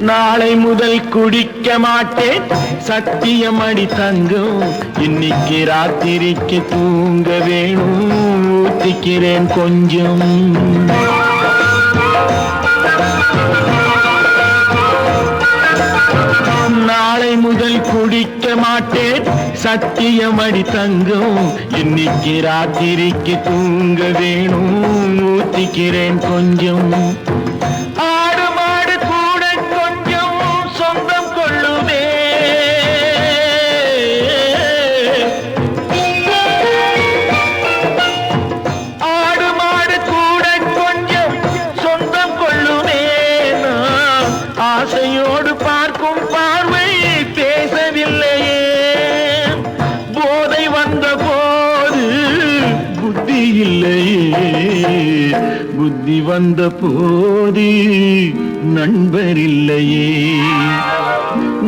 நாளை முதல் குடிக்க மாட்டேன் சத்தியம் அடி தங்கம். இன்னைக்கு ராத்திரிக்கு தூங்க வேணும் ஊத்திக்கிறேன் கொஞ்சம். நாளை முதல் குடிக்க மாட்டேன் சத்தியம் அடி தங்கம். இன்னைக்கு ராத்திரிக்கு தூங்க வேணும் ஊத்திக்கிறேன் கொஞ்சம். ஆசையோடு பார்க்கும் பார்வை பேசவில்லையே. போதை வந்த போது புத்தி இல்லையே. புத்தி வந்த போது நண்பர் இல்லையே.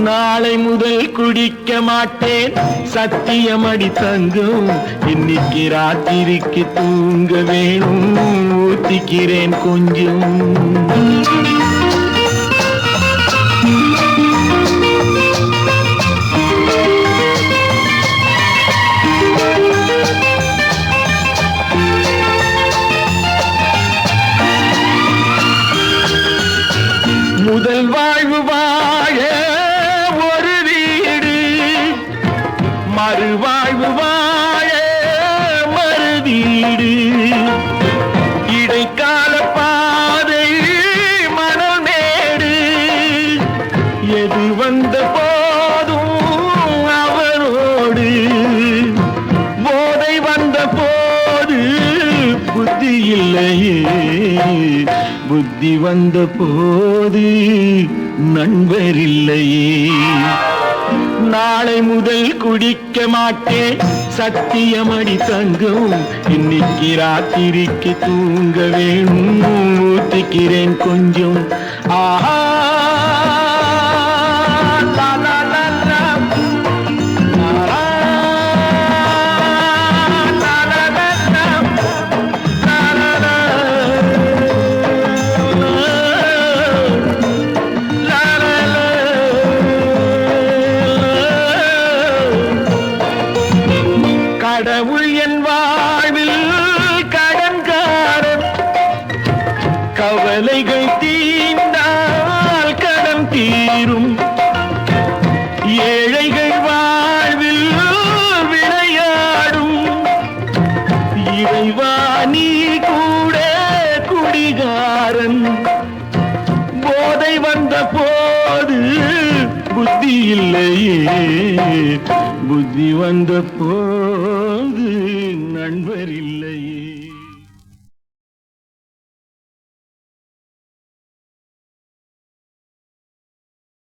நாளை முதல் குடிக்க மாட்டேன் சத்தியம் அடி தங்கம். இன்னைக்கு ராத்திரிக்கு தூங்க வேணும் ஊத்திக்கிறேன் கொஞ்சம். முதல் வாழ்வு வாழ ஒரு வீடு, மறுவாழ்வு வாழ மறு வீடு. இடைக்கால பாதை மணல் மேடு. எது வந்த போதும் அவரோடு. போதை வந்த போது புத்தி இல்லையே. புத்தி வந்த போது நண்பர் இல்லையே. நாளை முதல் குடிக்க மாட்டேன் சத்தியம் அடி தங்கம். இன்னைக்கு ராத்திரிக்கு தூங்க வேணும் ஊத்திக்கிறேன் கொஞ்சம். ஆஹா கடவுள் என் வாழ்வில் கடன்காரன். கவலைகள் தீர்ந்தால் கடன் தீரும். ஏழைகள் வாழ்வில் விளையாடும். இறைவா நீ கூட குடிகாரன். போதை வந்த போது புத்தி இல்லையே. புத்தி வந்த போது